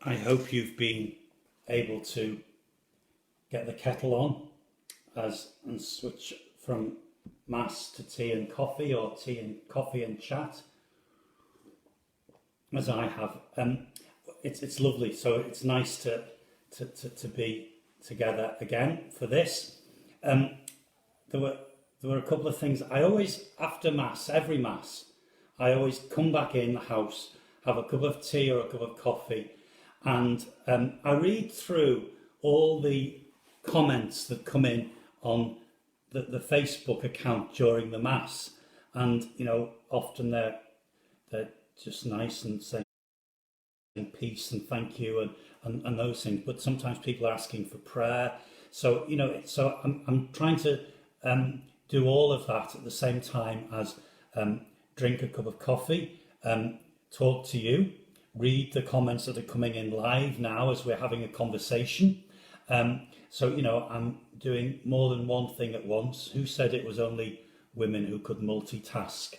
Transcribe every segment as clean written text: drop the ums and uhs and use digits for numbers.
I hope you've been able to get the kettle on and switch from mass to tea and coffee, or tea and coffee and chat, as I have. It's lovely. So it's nice to be together again for this. Um, there were a couple of things. I always, after mass, every mass, I always come back in the house, have a cup of tea or a cup of coffee, and I read through all the comments that come in on the Facebook account during the mass, and often they're just nice and saying peace and thank you and those things. But sometimes people are asking for prayer. So so I'm trying to do all of that at the same time as drink a cup of coffee, talk to you, read the comments that are coming in live now as we're having a conversation. So I'm doing more than one thing at once. Who said it was only women who could multitask?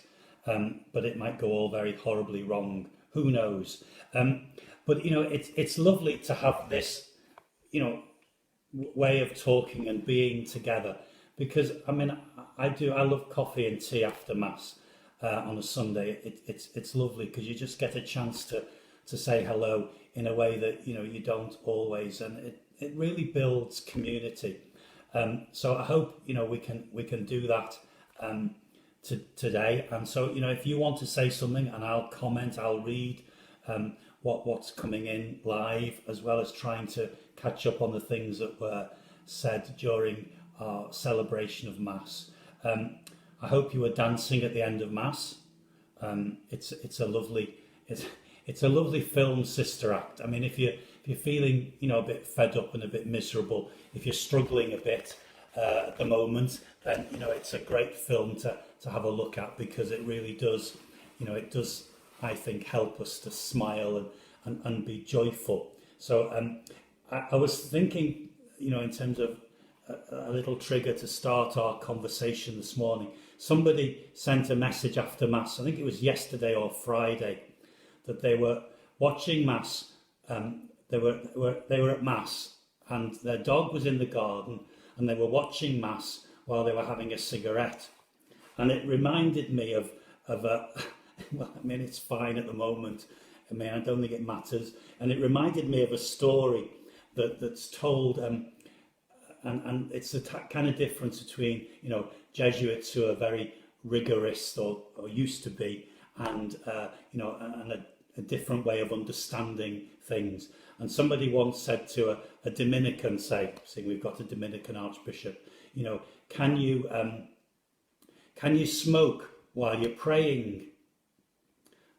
But it might go all very horribly wrong. Who knows? But it's lovely to have this, way of talking and being together, because I love coffee and tea after mass on a Sunday. It's lovely because you just get a chance to say hello in a way that you don't always, and it really builds community. So I hope we can do that today. And so if you want to say something, and I'll comment, I'll read what's coming in live, as well as trying to catch up on the things that were said during our celebration of Mass. I hope you were dancing at the end of Mass. It's a lovely film, Sister Act. I mean, if you're feeling a bit fed up and a bit miserable, if you're struggling a bit at the moment, then it's a great film to have a look at, because it really does, it does, I think, help us to smile and be joyful. So I was thinking, in terms of a little trigger to start our conversation this morning. Somebody sent a message after Mass, I think it was yesterday or Friday, that they were watching Mass. They were at Mass, and their dog was in the garden, and they were watching Mass while they were having a cigarette. And it reminded me of a, well, it's fine at the moment. I don't think it matters. And it reminded me of a story that's told, and it's the kind of difference between, Jesuits who are very rigorous or used to be, and a different way of understanding things. And somebody once said to a Dominican, saying we've got a Dominican archbishop, can you smoke while you're praying?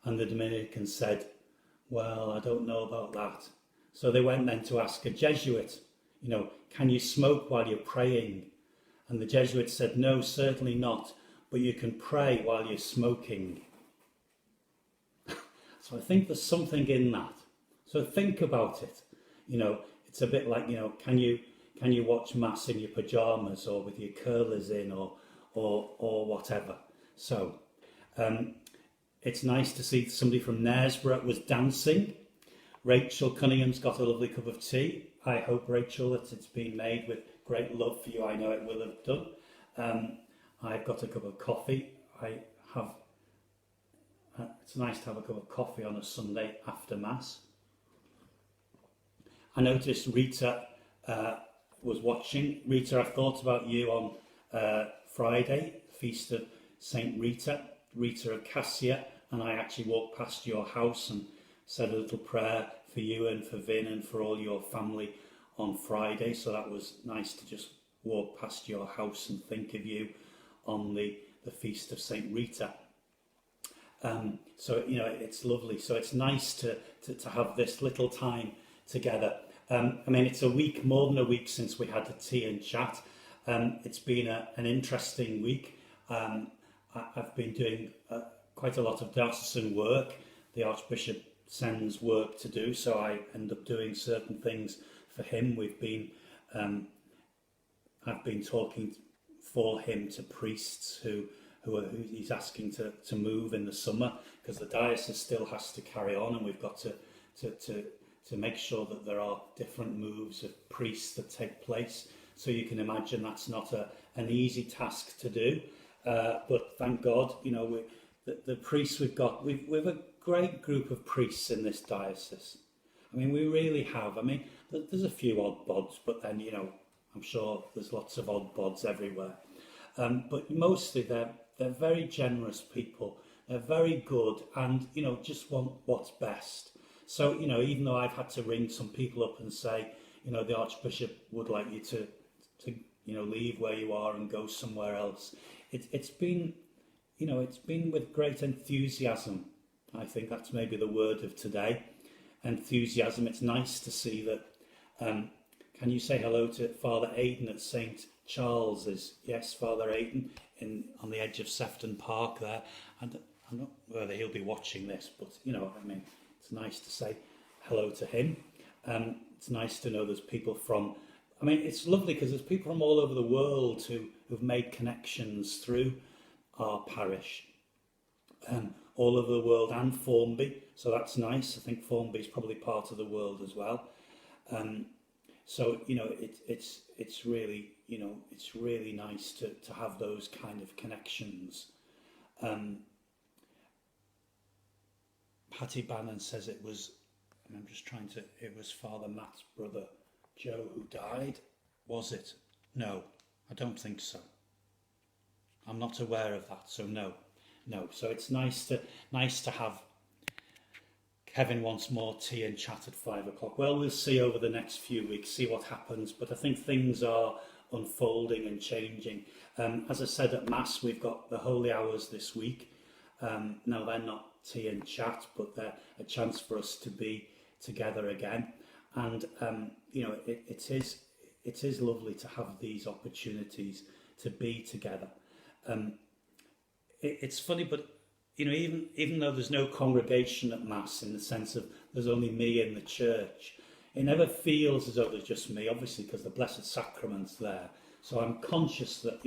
And the Dominican said, well, I don't know about that. So they went then to ask a Jesuit, can you smoke while you're praying? And the Jesuit said, no, certainly not, but you can pray while you're smoking. So I think there's something in that. So think about it. It's a bit like, can you watch Mass in your pajamas or with your curlers in or whatever. So it's nice to see somebody from Knaresborough was dancing. Rachel Cunningham's got a lovely cup of tea. I hope, Rachel, that it's been made with great love for you. I know it will have done. I've got a cup of coffee. It's nice to have a cup of coffee on a Sunday after Mass. I noticed Rita was watching. Rita, I thought about you on Friday, Feast of St. Rita of Cassia, and I actually walked past your house and said a little prayer for you and for Vin and for all your family on Friday. So that was nice to just walk past your house and think of you on the Feast of St. Rita. So it's lovely. So it's nice to have this little time together. It's a week, more than a week, since we had a tea and chat. It's been an interesting week. I've been doing quite a lot of diocesan work. The Archbishop sends work to do, so I end up doing certain things for him. I've been talking for him to priests who he's asking to move in the summer, because the diocese still has to carry on, and we've got to to make sure that there are different moves of priests that take place. So you can imagine that's not an easy task to do. But thank God, the priests we've got, we've a great group of priests in this diocese. I mean, we really have. I mean, there's a few odd bods, but then, I'm sure there's lots of odd bods everywhere. But mostly they're very generous people. They're very good and, just want what's best. So, even though I've had to ring some people up and say, the Archbishop would like you to leave where you are and go somewhere else. It's been with great enthusiasm. I think that's maybe the word of today. Enthusiasm. It's nice to see that. Can you say hello to Father Aidan at St. Charles's? Yes, Father Aidan on the edge of Sefton Park there. And I'm not whether he'll be watching this, but it's nice to say hello to him. It's nice to know there's people from. It's lovely because there's people from all over the world who've made connections through our parish, all over the world, and Formby. So that's nice. I think Formby is probably part of the world as well. So it's really it's really nice to have those kind of connections. Patty Bannon says it was. It was Father Matt's brother Joe who died. Was it? No, I don't think so. I'm not aware of that, so no. So it's nice to have Kevin wants more tea and chat at 5 o'clock. Well, we'll see over the next few weeks, see what happens. But I think things are unfolding and changing. As I said at Mass, we've got the Holy Hours this week. Now they're not tea and chat, but they're a chance for us to be together again. And it is lovely to have these opportunities to be together. It's funny, but even though there's no congregation at Mass, in the sense of there's only me in the church, it never feels as though there's just me, obviously, because the Blessed Sacrament's there. So I'm conscious that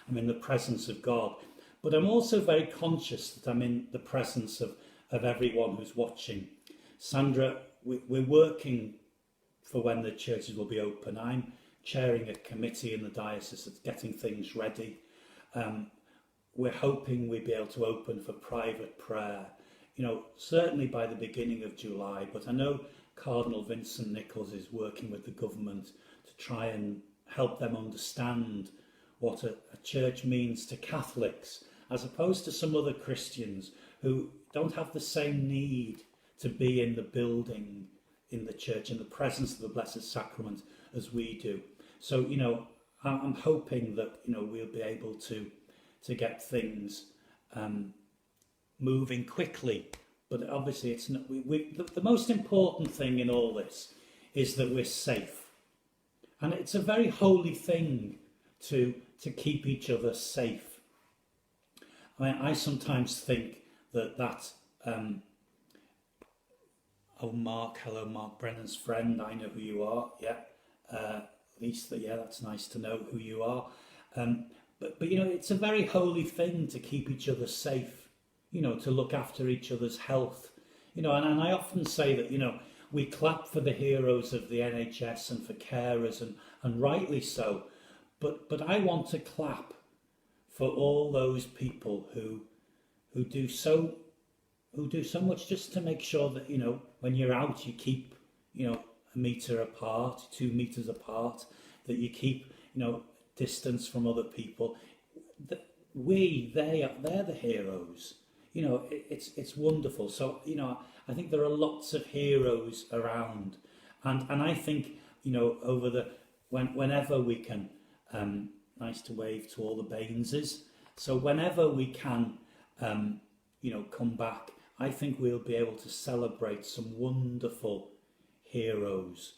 I'm in the presence of God, but I'm also very conscious that I'm in the presence of everyone who's watching. Sandra, we're working for when the churches will be open. I'm chairing a committee in the diocese that's getting things ready. We're hoping we'll be able to open for private prayer, certainly by the beginning of July. But I know Cardinal Vincent Nichols is working with the government to try and help them understand what a church means to Catholics, as opposed to some other Christians who don't have the same need to be in the building, in the church, in the presence of the Blessed Sacrament as we do. So, I'm hoping that, we'll be able to get things moving quickly. But obviously it's not, the most important thing in all this is that we're safe. And it's a very holy thing to keep each other safe. I sometimes think that Mark, hello, Mark Brennan's friend, I know who you are, Lisa, that's nice to know who you are. But it's a very holy thing to keep each other safe, to look after each other's health. And I often say that, we clap for the heroes of the NHS and for carers, and rightly so. But I want to clap for all those people who do so much just to make sure that, when you're out, you keep, a metre apart, 2 metres apart, that you keep, distance from other people. They're the heroes. It's wonderful. So, I think there are lots of heroes around. And I think, whenever we can, nice to wave to all the Baineses. So whenever we can, come back, I think we'll be able to celebrate some wonderful heroes.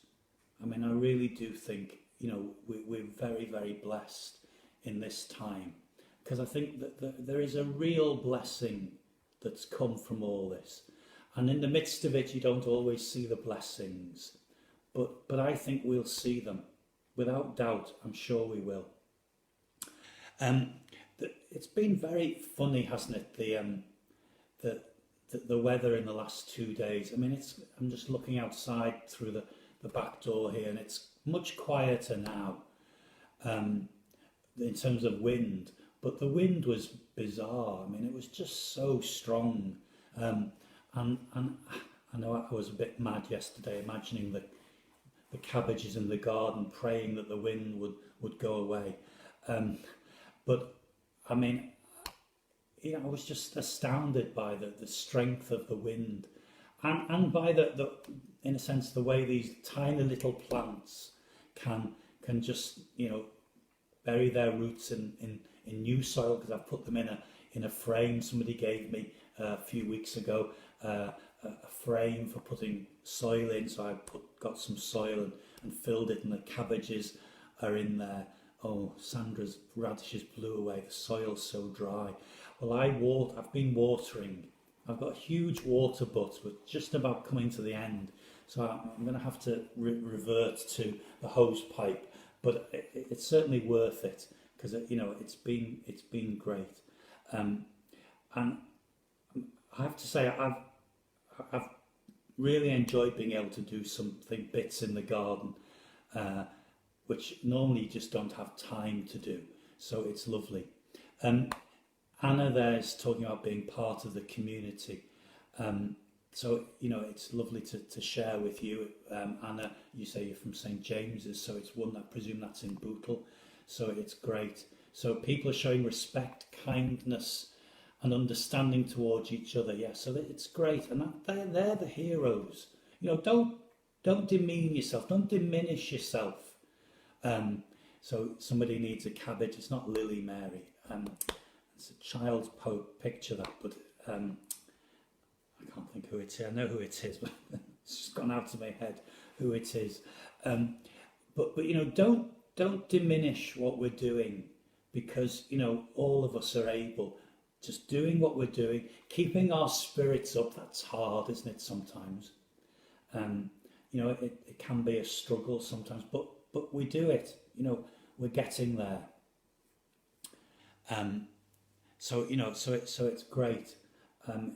I really do think, we're very, very blessed in this time, because I think that there is a real blessing that's come from all this. And in the midst of it, you don't always see the blessings, but I think we'll see them. Without doubt, I'm sure we will. It's been very funny, hasn't it? The the weather in the last 2 days. I mean, I'm just looking outside through the back door here, and it's much quieter now in terms of wind. But the wind was bizarre. I mean, it was just so strong. And I know I was a bit mad yesterday, imagining the cabbages in the garden, praying that the wind would go away. But I mean, I was just astounded by the strength of the wind, and by the in a sense the way these tiny little plants can just bury their roots in new soil, because I've put them in a frame. Somebody gave me a few weeks ago a frame for putting soil in, so I got some soil and filled it, and the cabbages are in there. Oh, Sandra's radishes blew away. The soil's so dry. Well, I've been watering. I've got a huge water butt. We're just about coming to the end, so I'm going to have to revert to the hose pipe. But it's certainly worth it, because it's been great. And I have to say I've really enjoyed being able to do bits in the garden, which normally you just don't have time to do. So it's lovely. Anna there is talking about being part of the community. So it's lovely to share with you. Anna, you say you're from St James's, so it's one, I presume that's in Bootle. So it's great. So people are showing respect, kindness, and understanding towards each other. Yeah, so it's great, and they're the heroes. Don't demean yourself. Don't diminish yourself. So somebody needs a cabbage. It's not Lily Mary. It's a child's picture, that, but I can't think who it is. I know who it is, but it's just gone out of my head who it is. But don't diminish what we're doing, because all of us are able. Just doing what we're doing, keeping our spirits up. That's hard, isn't it? Sometimes, it can be a struggle sometimes, but we do it. We're getting there. So it's great.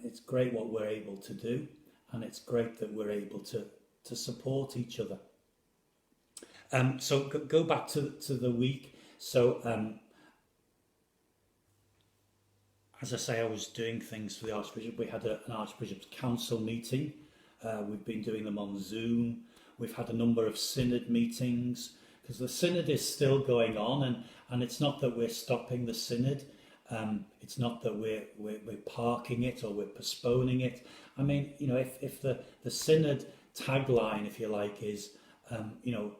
It's great what we're able to do, and it's great that we're able to support each other. So go back to the week. So as I say, I was doing things for the Archbishop. We had an Archbishop's Council meeting. We've been doing them on Zoom. We've had a number of synod meetings, because the synod is still going on, and it's not that we're stopping the synod. It's not that we're parking it or we're postponing it. I mean, if the synod tagline, if you like, is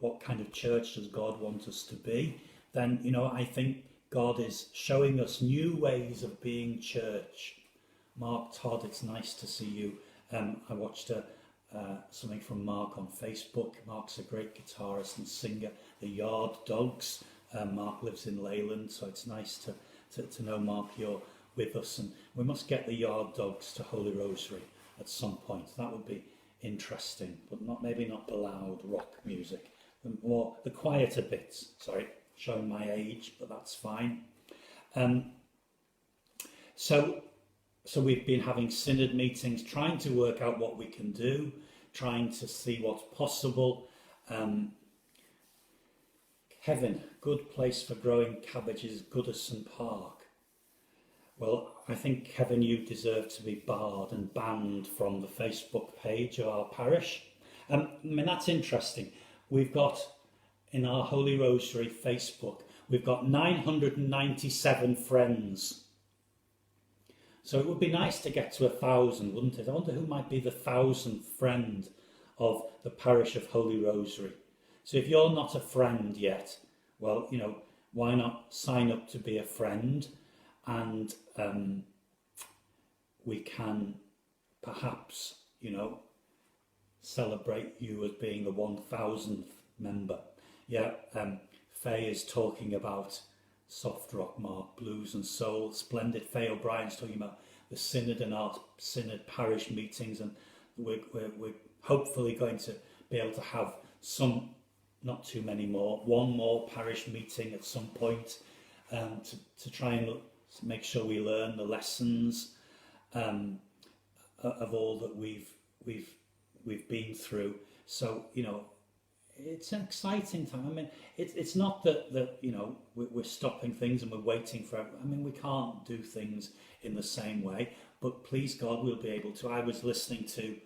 what kind of church does God want us to be, then I think God is showing us new ways of being church. Mark Todd, it's nice to see you. I watched something from Mark on Facebook. Mark's a great guitarist and singer. The Yard Dogs. Mark lives in Leyland, so it's nice to know, Mark, you're with us. And we must get the Yard Dogs to Holy Rosary at some point. That would be interesting, but maybe not the loud rock music. The quieter bits. Sorry, showing my age, but that's fine. So we've been having synod meetings, trying to work out what we can do, trying to see what's possible. Kevin, good place for growing cabbages, Goodison Park. Well, I think, Kevin, you deserve to be barred and banned from the Facebook page of our parish. I mean, that's interesting. We've got, in our Holy Rosary Facebook, we've got 997 friends. So it would be nice to get to 1,000, wouldn't it? I wonder who might be the 1,000th friend of the parish of Holy Rosary. So if you're not a friend yet, well, why not sign up to be a friend, and we can perhaps, celebrate you as being the 1,000th member. Yeah, Faye is talking about soft rock, Mark, blues and soul. Splendid. Faye O'Brien's talking about the synod and our synod parish meetings, and we're hopefully going to be able to have some, not too many more, one more parish meeting at some point, to try and make sure we learn the lessons. of all that we've been through. So it's an exciting time. I mean, it's not that we're stopping things and we're waiting for. I mean, we can't do things in the same way. But please God, we'll be able to. I was listening to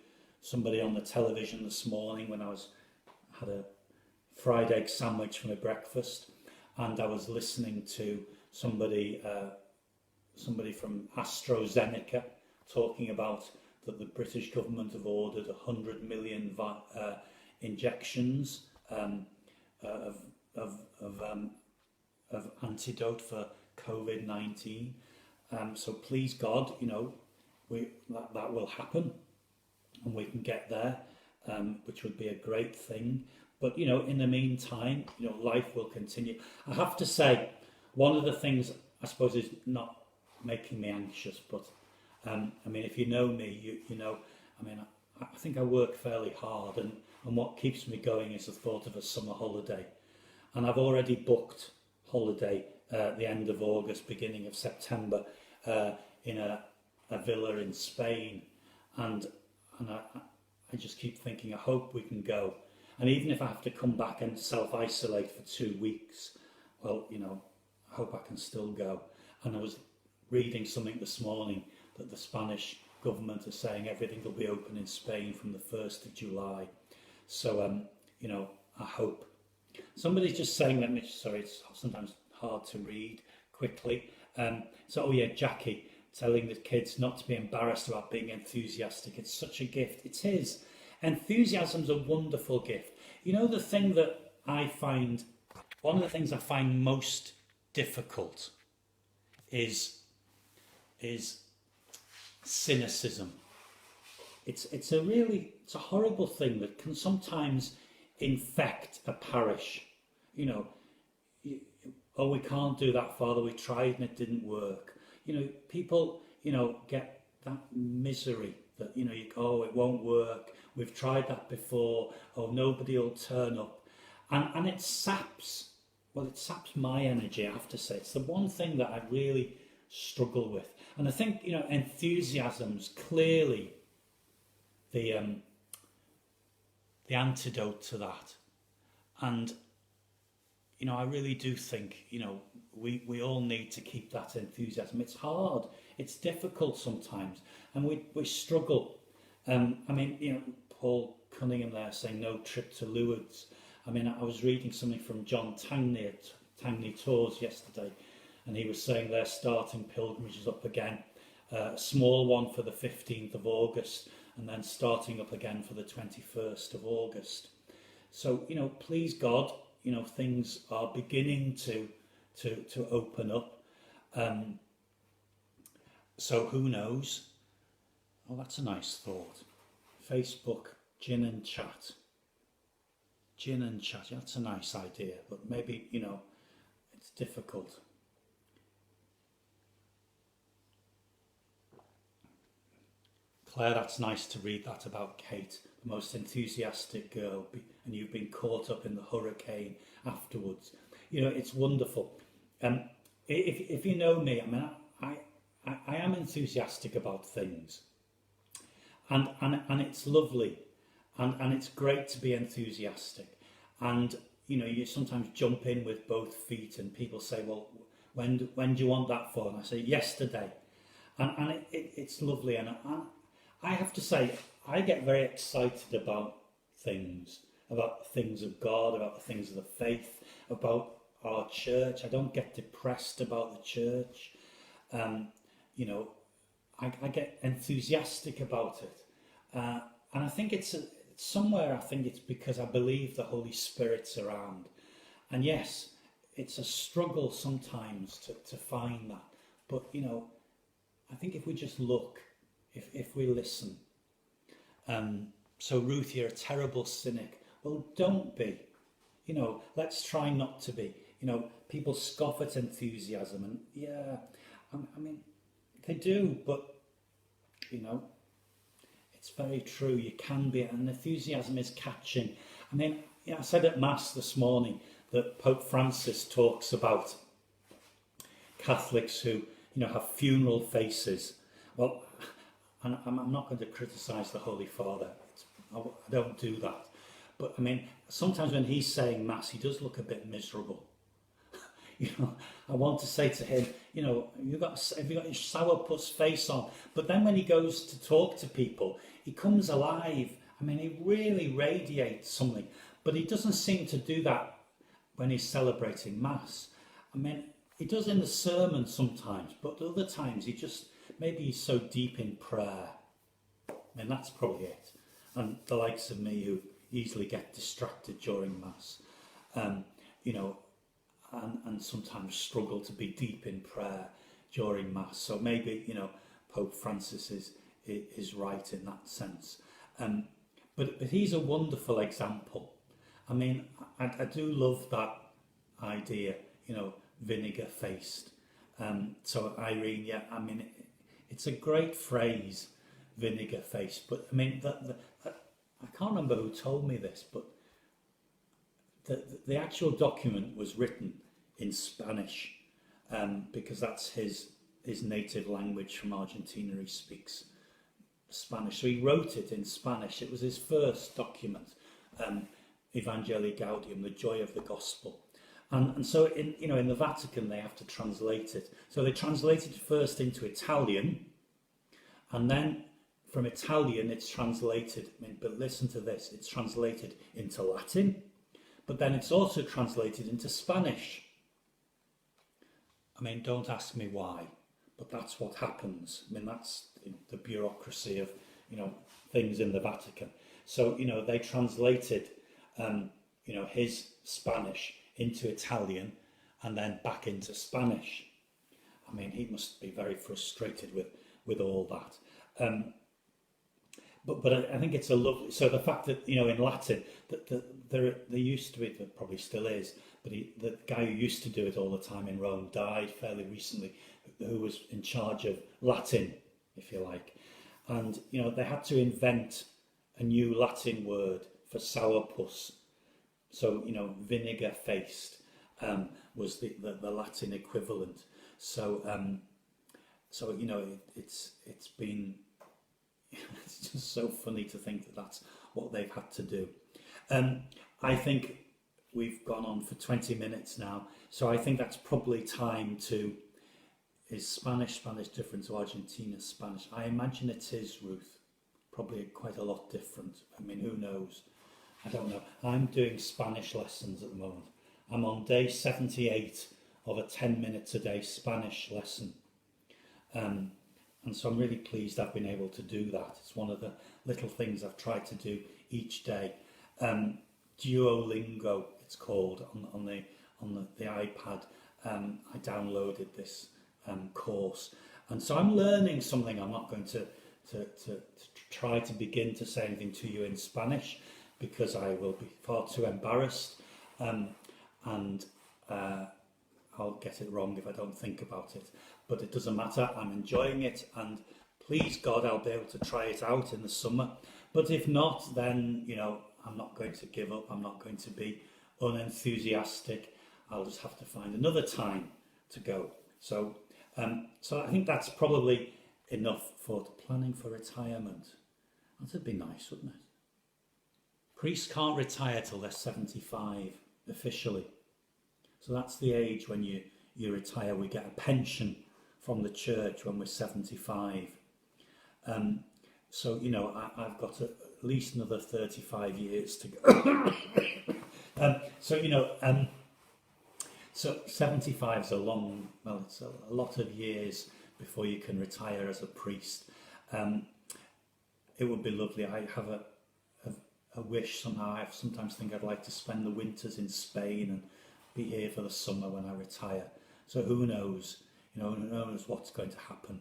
somebody on the television this morning when I had a fried egg sandwich for my breakfast, and I was listening to somebody from AstraZeneca talking about that the British government have ordered 100 million injections of antidote for COVID-19. So please God, that will happen, and we can get there, which would be a great thing. But in the meantime, life will continue. I have to say, one of the things I suppose is not making me anxious, but I mean, if you know me, you know. I mean, I think I work fairly hard, and what keeps me going is the thought of a summer holiday, and I've already booked holiday the end of August, beginning of September, in a villa in Spain, and I just keep thinking, I hope we can go. And even if I have to come back and self-isolate for 2 weeks, well, I hope I can still go. And I was reading something this morning that the Spanish government is saying everything will be open in Spain from the 1st of July. So, I hope. Somebody's just saying, sorry, it's sometimes hard to read quickly. Jackie, telling the kids not to be embarrassed about being enthusiastic. It's such a gift. It is. Enthusiasm's a wonderful gift. The thing that one of the things I find most difficult is cynicism. It's a horrible thing that can sometimes infect a parish. We can't do that, Father. We tried and it didn't work. People, get that misery that, it won't work. We've tried that before. Oh, nobody will turn up. And it saps my energy, I have to say. It's the one thing that I really struggle with. And I think, enthusiasm's clearly the antidote to that. And, I really do think, we all need to keep that enthusiasm. It's hard. It's difficult sometimes. And we struggle. Paul Cunningham there saying no trip to Lourdes. I was reading something from John Tangney at Tangney Tours yesterday, and he was saying they're starting pilgrimages up again, a small one for the 15th of August, and then starting up again for the 21st of August. So, please God, things are beginning to open up. So who knows? Oh, that's a nice thought. Facebook, gin and chat. Gin and chat, that's a nice idea, but maybe, it's difficult. Claire, that's nice to read that about Kate, the most enthusiastic girl, and you've been caught up in the hurricane afterwards. It's wonderful. If you know me, I am enthusiastic about things, and it's lovely, and it's great to be enthusiastic. And you sometimes jump in with both feet, and people say, well, when do you want that for? And I say, yesterday. And it's lovely, and I have to say, I get very excited about things of God, about the things of the faith, about our church. I don't get depressed about the church. I get enthusiastic about it. And I think it's because I believe the Holy Spirit's around. And yes, it's a struggle sometimes to find that. But, I think if we just look, if we listen. So Ruth, you're a terrible cynic. Well, don't be. Let's try not to be. People scoff at enthusiasm, and they do, but it's very true. You can be, and enthusiasm is catching. I said at Mass this morning that Pope Francis talks about Catholics who have funeral faces. Well, and I'm not going to criticise the Holy Father. I don't do that. But I mean, sometimes when he's saying Mass, he does look a bit miserable. I want to say to him, have you got your sourpuss face on? But then when he goes to talk to people, he comes alive. I mean, he really radiates something. But he doesn't seem to do that when he's celebrating Mass. I mean, he does in the sermon sometimes, but other times maybe he's so deep in prayer. And that's probably it. And the likes of me who easily get distracted during Mass, and sometimes struggle to be deep in prayer during Mass. So maybe, Pope Francis is right in that sense. But he's a wonderful example. I mean, I do love that idea, vinegar-faced. So Irene, yeah, I mean, it's a great phrase, vinegar-faced. But I mean, I can't remember who told me this, but the actual document was written in Spanish, because that's his native language. From Argentina, he speaks Spanish, so he wrote it in Spanish. It was his first document, Evangelii Gaudium, the joy of the gospel. And so in the Vatican they have to translate it. So they translated it first into Italian, and then from Italian it's translated, but listen to this, it's translated into Latin, but then it's also translated into Spanish. I mean, don't ask me why, but that's what happens. I mean, that's the bureaucracy of, things in the Vatican. So, they translated, his Spanish into Italian and then back into Spanish. I mean, he must be very frustrated with all that. But I think it's a lovely. So the fact that in Latin that there used to be, there probably still is, but the guy who used to do it all the time in Rome died fairly recently, who was in charge of Latin, if you like, and they had to invent a new Latin word for sourpuss. So vinegar-faced was the Latin equivalent. So it's been. It's just so funny to think that that's what they've had to do. I think we've gone on for 20 minutes now, so I think that's probably time to... Is Spanish different to Argentina Spanish? I imagine it is, Ruth. Probably quite a lot different. I mean, who knows? I don't know. I'm doing Spanish lessons at the moment. I'm on day 78 of a 10 minutes a day Spanish lesson. And so I'm really pleased I've been able to do that. It's one of the little things I've tried to do each day. Duolingo, it's called, on the iPad. I downloaded this course, and so I'm learning something. I'm not going to try to begin to say anything to you in Spanish because I will be far too embarrassed, and I'll get it wrong if I don't think about it. But it doesn't matter, I'm enjoying it, and please God I'll be able to try it out in the summer. But if not, then I'm not going to give up, I'm not going to be unenthusiastic. I'll just have to find another time to go. So I think that's probably enough for planning for retirement. That'd be nice, wouldn't it? Priests can't retire till they're 75 officially. So that's the age when you retire. We get a pension from the church when we're 75. So I've got at least another 35 years to go. So 75 is it's a lot of years before you can retire as a priest. It would be lovely. I have a wish somehow. I sometimes think I'd like to spend the winters in Spain and be here for the summer when I retire. So who knows? Who knows what's going to happen.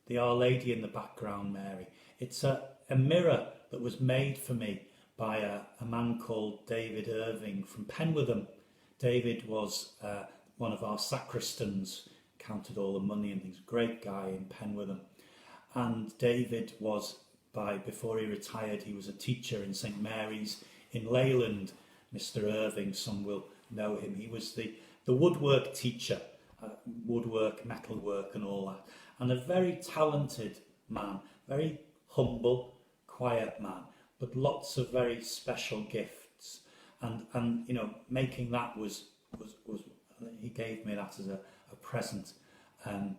The Our Lady in the background, Mary. It's a mirror that was made for me by a man called David Irving from Penwortham. David was one of our sacristans, counted all the money and things. Great guy in Penwortham. And David was, before he retired, he was a teacher in St Mary's in Leyland. Mr. Irving, some will know him. He was the woodwork teacher, woodwork, metalwork and all that. And a very talented man, very humble, quiet man, but lots of very special gifts. And you know, making that was he gave me that as a present, and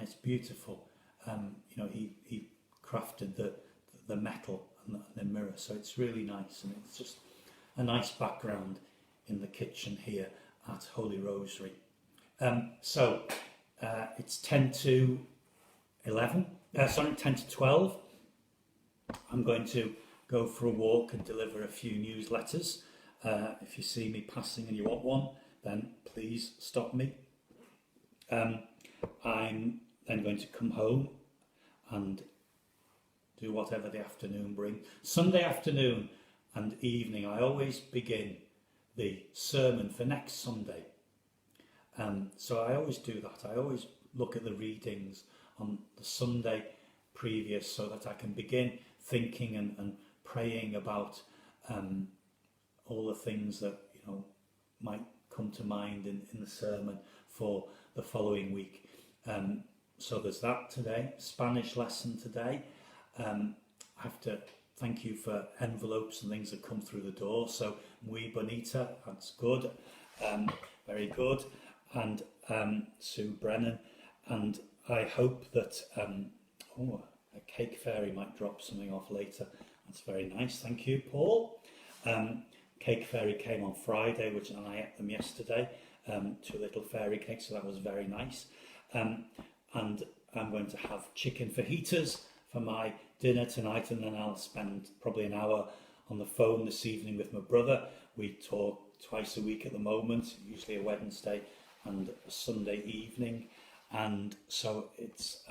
it's beautiful. You know, he crafted the metal and the mirror, so it's really nice, and it's just a nice background in the kitchen here at Holy Rosary. So it's 10 to 11, 10 to 12. I'm going to go for a walk and deliver a few newsletters. If you see me passing and you want one, then please stop me. I'm then going to come home and do whatever the afternoon brings. Sunday afternoon and evening, I always begin the sermon for next Sunday. So I always do that. I always look at the readings on the Sunday previous so that I can begin thinking and praying about all the things that, you know, might come to mind in the sermon for the following week. So there's that today, Spanish lesson today. I have to thank you for envelopes and things that come through the door. So muy bonita, that's good, very good. And Sue Brennan, and I hope that a cake fairy might drop something off later. That's very nice, thank you, Paul. Cake fairy came on Friday, and I ate them yesterday, 2 little fairy cakes, so that was very nice. And I'm going to have chicken fajitas for my dinner tonight, and then I'll spend probably an hour on the phone this evening with my brother. We talk twice a week at the moment, usually a Wednesday and a Sunday evening, and so it's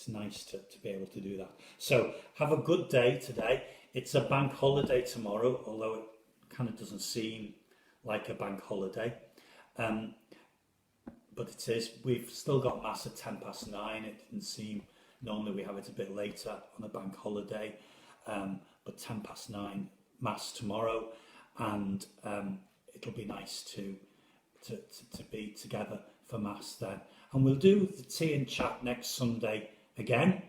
nice to be able to do that. So have a good day today. It's a bank holiday tomorrow, although it kind of doesn't seem like a bank holiday, but it is. We've still got Mass at 9:10. It didn't seem, normally we have it a bit later on a bank holiday, but 9:10 Mass tomorrow, and it'll be nice to be together for Mass then. And we'll do the tea and chat next Sunday again,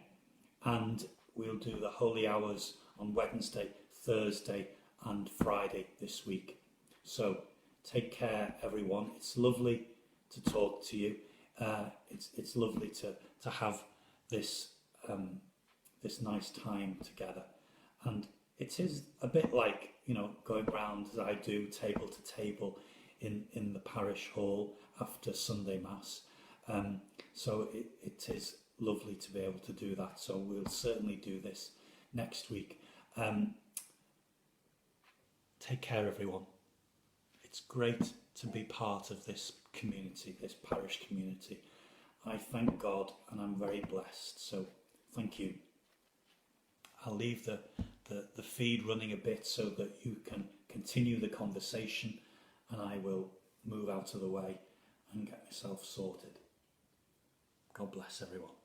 and we'll do the Holy Hours on Wednesday, Thursday and Friday this week. So take care, everyone. It's lovely to talk to you. It's lovely to have this this nice time together, and it is a bit like, you know, going round as I do table to table in the parish hall after Sunday Mass. So it is lovely to be able to do that. So we'll certainly do this next week. Take care, everyone. It's great to be part of this community, this parish community. I thank God and I'm very blessed. So thank you. I'll leave the feed running a bit so that you can continue the conversation, and I will move out of the way and get myself sorted. God bless everyone.